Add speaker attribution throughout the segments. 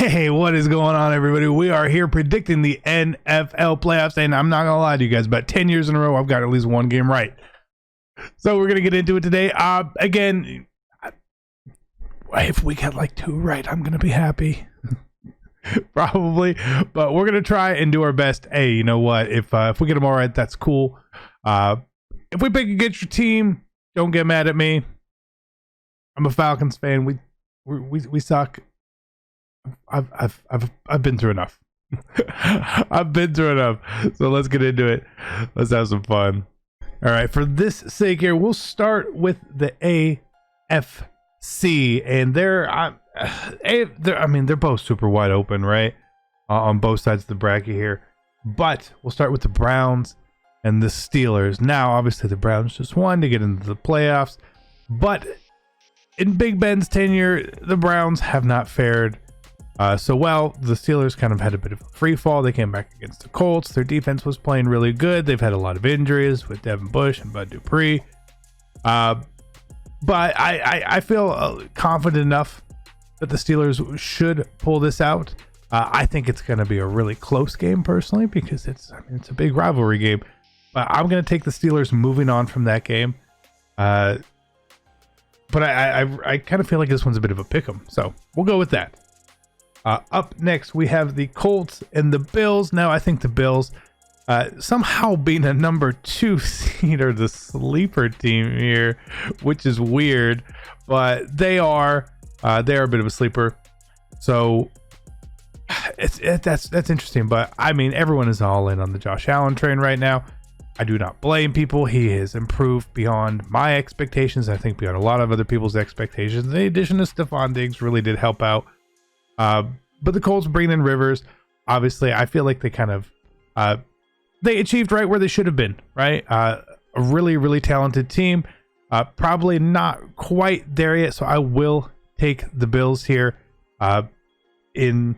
Speaker 1: Hey, what is going on, everybody? We are here predicting the NFL playoffs, and I'm not gonna lie to you guys, about 10 years in a row, I've got at least one game right. So we're gonna get into it today. Again, if we get like 2 right, I'm gonna be happy. Probably, but we're gonna try and do our best. Hey, you know what? If we get them all right, that's cool. If we pick against your team, don't get mad at me. I'm a Falcons fan. We suck. I've been through enough. I've been through enough. So let's get into it. Let's have some fun. All right, for this sake here, we'll start with the AFC, and they're both super wide open, right? On both sides of the bracket here. But we'll start with the Browns and the Steelers. Now, obviously, the Browns just won to get into the playoffs, but in Big Ben's tenure, the Browns have not fared so well. The Steelers kind of had a bit of a free fall. They came back against the Colts. Their defense was playing really good. They've had a lot of injuries with Devin Bush and Bud Dupree. But I feel confident enough that the Steelers should pull this out. I think it's going to be a really close game personally, because it's a big rivalry game. But I'm going to take the Steelers moving on from that game. But I kind of feel like this one's a bit of a pick 'em, so we'll go with that. Up next, we have the Colts and the Bills. Now, I think the Bills, somehow being a number 2 seed, are the sleeper team here, which is weird, but they are a bit of a sleeper. So that's interesting. But I mean, everyone is all in on the Josh Allen train right now. I do not blame people. He has improved beyond my expectations. I think beyond a lot of other people's expectations. The addition of Stephon Diggs really did help out. But the Colts bring in Rivers. Obviously, I feel like they kind of they achieved right where they should have been, right? A really, really talented team. Probably not quite there yet, so I will take the Bills here in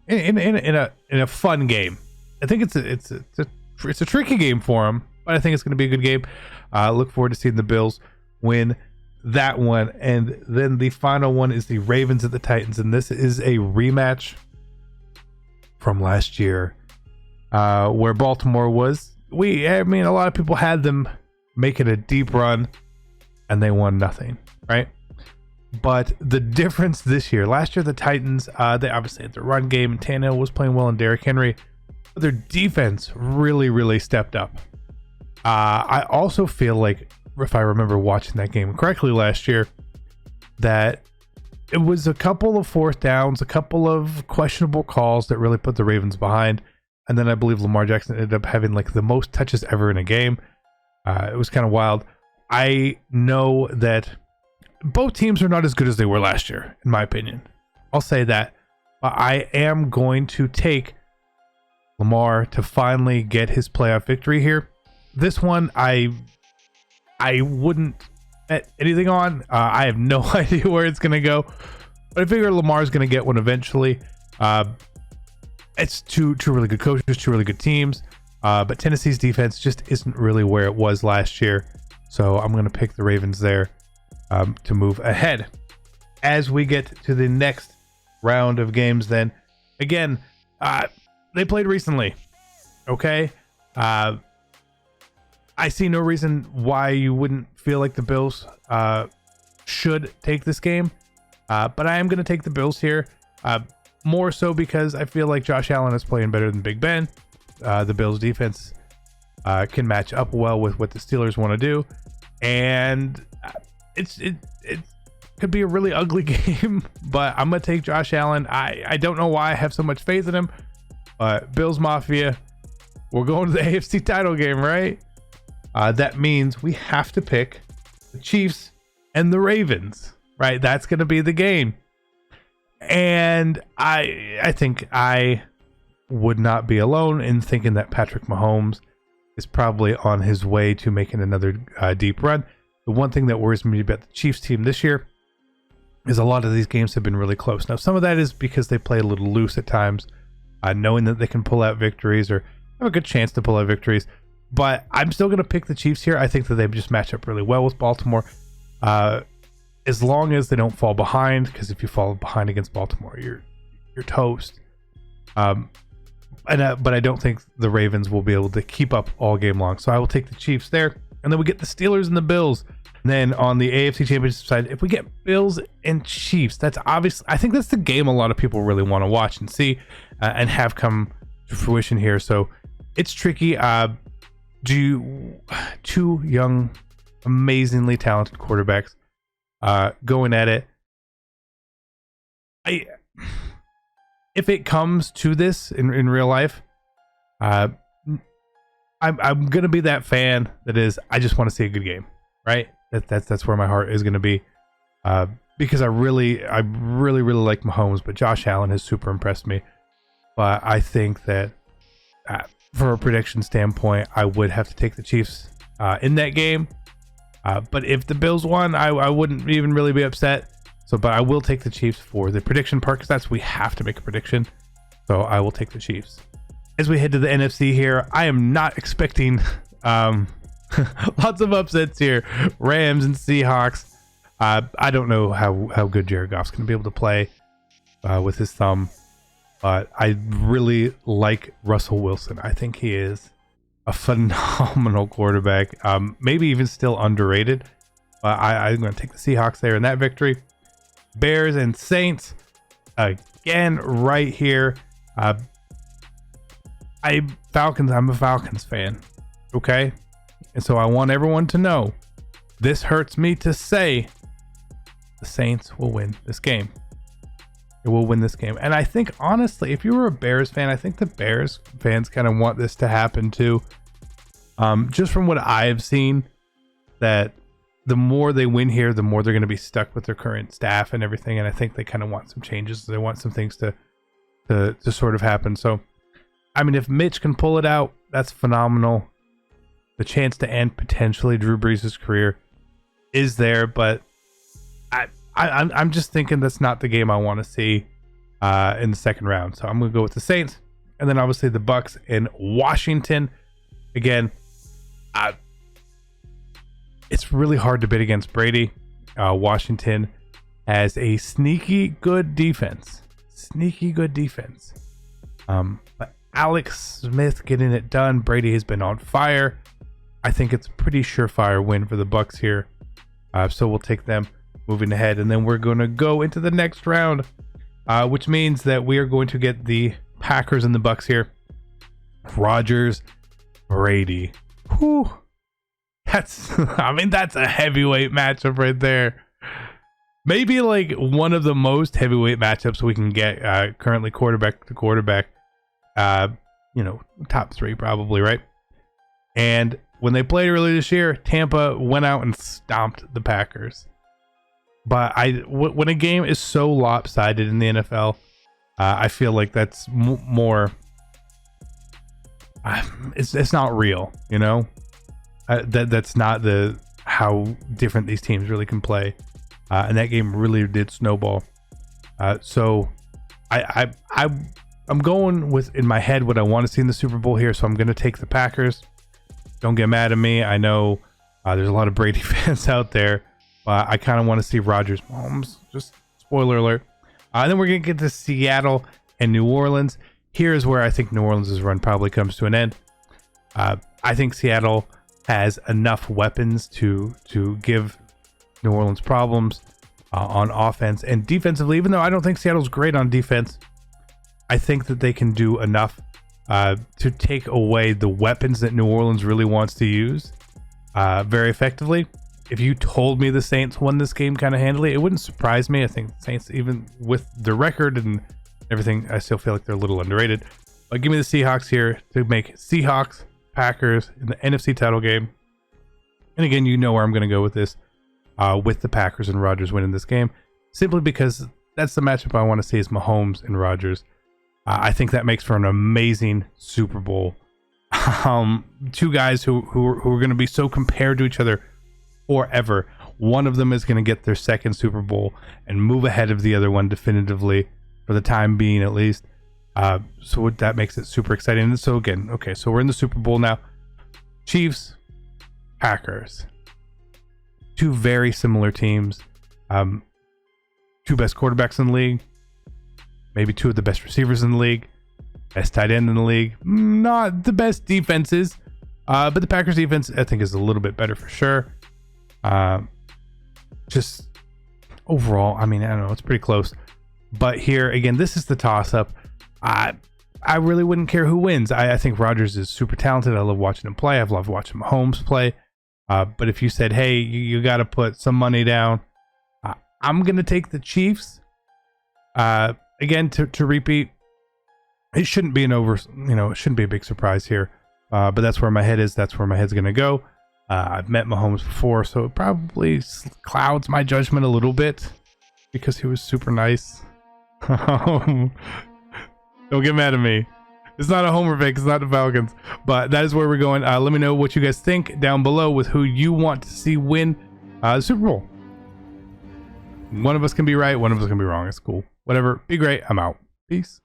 Speaker 1: a fun game. I think it's a tricky game for them, but I think it's going to be a good game. Look forward to seeing the Bills win that one. And then the final one is the Ravens at the Titans, and this is a rematch from last year, where Baltimore was. A lot of people had them making a deep run, and they won nothing, right? But the difference this year, last year the Titans, they obviously had their run game, and Tannehill was playing well, and Derrick Henry. But their defense really, really stepped up. I also feel like, if I remember watching that game correctly last year, that it was a couple of fourth downs, a couple of questionable calls that really put the Ravens behind. And then I believe Lamar Jackson ended up having like the most touches ever in a game. It was kind of wild. I know that both teams are not as good as they were last year, in my opinion. I'll say that. But I am going to take Lamar to finally get his playoff victory here. This one, I wouldn't bet anything on. I have no idea where it's going to go, but I figure Lamar's going to get one eventually. It's two really good coaches, 2 really good teams, but Tennessee's defense just isn't really where it was last year. So I'm going to pick the Ravens there to move ahead. As we get to the next round of games, then, again, they played recently, okay? I see no reason why you wouldn't feel like the Bills should take this game, but I am going to take the Bills here, more so because I feel like Josh Allen is playing better than Big Ben. The Bills defense can match up well with what the Steelers want to do, and it could be a really ugly game, but I'm going to take Josh Allen. I don't know why I have so much faith in him, but Bills Mafia, we're going to the AFC title game, right? That means we have to pick the Chiefs and the Ravens, right? That's going to be the game. And I think I would not be alone in thinking that Patrick Mahomes is probably on his way to making another deep run. The one thing that worries me about the Chiefs team this year is a lot of these games have been really close. Now, some of that is because they play a little loose at times, knowing that they can pull out victories or have a good chance to pull out victories. But I'm still going to pick the Chiefs here. I think that they just match up really well with Baltimore. As long as they don't fall behind, because if you fall behind against Baltimore, you're toast. But I don't think the Ravens will be able to keep up all game long. So I will take the Chiefs there. And then we get the Steelers and the Bills. And then on the AFC Championship side, if we get Bills and Chiefs, that's obviously, I think that's the game a lot of people really want to watch and see and have come to fruition here. So it's tricky. Two young, amazingly talented quarterbacks going at it. If it comes to this in real life, I'm gonna be that fan that is, I just want to see a good game, right? That's where my heart is gonna be, because I really like Mahomes, but Josh Allen has super impressed me. But I think that from a prediction standpoint, I would have to take the Chiefs in that game. But if the Bills won, I wouldn't even really be upset. So, but I will take the Chiefs for the prediction part, because we have to make a prediction. So I will take the Chiefs. As we head to the NFC here, I am not expecting lots of upsets here. Rams and Seahawks. I don't know how good Jared Goff's going to be able to play with his thumb, but I really like Russell Wilson. I think he is a phenomenal quarterback. Maybe even still underrated. But I'm going to take the Seahawks there in that victory. Bears and Saints again right here. I'm a Falcons fan, okay? And so I want everyone to know, this hurts me to say, the Saints will win this game. It will win this game. And I think, honestly, if you were a Bears fan, I think the Bears fans kind of want this to happen too. Just from what I've seen, that the more they win here, the more they're going to be stuck with their current staff and everything. And I think they kind of want some changes. They want some things to sort of happen. So, I mean, if Mitch can pull it out, that's phenomenal. The chance to end potentially Drew Brees' career is there, but I'm just thinking that's not the game I want to see in the second round. So I'm going to go with the Saints, and then obviously the Bucks in Washington. Again, it's really hard to bid against Brady. Washington has a sneaky good defense. But Alex Smith getting it done. Brady has been on fire. I think it's a pretty surefire win for the Bucks here. So we'll take them moving ahead. And then we're going to go into the next round, which means that we are going to get the Packers and the Bucks here. Rodgers, Brady. Whew. That's a heavyweight matchup right there. Maybe like one of the most heavyweight matchups we can get currently, quarterback to quarterback. Top three probably, right? And when they played earlier this year, Tampa went out and stomped the Packers. But when a game is so lopsided in the NFL, I feel like that's more. It's not real, you know. That's not how different these teams really can play, and that game really did snowball. So I'm going with in my head what I want to see in the Super Bowl here. So I'm going to take the Packers. Don't get mad at me. I know there's a lot of Brady fans out there, but I kind of want to see Rodgers, Mahomes. Just spoiler alert. And then we're going to get to Seattle and New Orleans. Here's where I think New Orleans' run probably comes to an end. I think Seattle has enough weapons to give New Orleans problems on offense and defensively. Even though I don't think Seattle's great on defense, I think that they can do enough to take away the weapons that New Orleans really wants to use very effectively. If you told me the Saints won this game kind of handily, it wouldn't surprise me. I think the Saints, even with the record and everything, I still feel like they're a little underrated. But give me the Seahawks here to make Seahawks Packers in the NFC title game. And again, you know where I'm going to go with this, with the Packers and Rodgers winning this game, simply because that's the matchup I want to see is Mahomes and Rodgers. I think that makes for an amazing Super Bowl. Two guys who are going to be so compared to each other forever. One of them is going to get their second Super Bowl and move ahead of the other one definitively, for the time being at least. So that makes it super exciting. And so again, okay, so we're in the Super Bowl now. Chiefs, Packers. Two very similar teams. Two best quarterbacks in the league. maybe two of the best receivers in the league, best tight end in the league. Not the best defenses, but the Packers defense I think is a little bit better for sure. Just overall, I mean, I don't know, it's pretty close. But here again, this is the toss-up. I really wouldn't care who wins. I think Rodgers is super talented. I love watching him play. I've loved watching Mahomes play. But if you said, hey, you got to put some money down, I'm going to take the Chiefs. Again, to repeat, it shouldn't be it shouldn't be a big surprise here. But that's where my head is. That's where my head's going to go. I've met Mahomes before, so it probably clouds my judgment a little bit because he was super nice. Don't get mad at me. It's not a homer pick. It's not the Falcons. But that is where we're going. Let me know what you guys think down below with who you want to see win the Super Bowl. One of us can be right. One of us can be wrong. It's cool. Whatever. Be great. I'm out. Peace.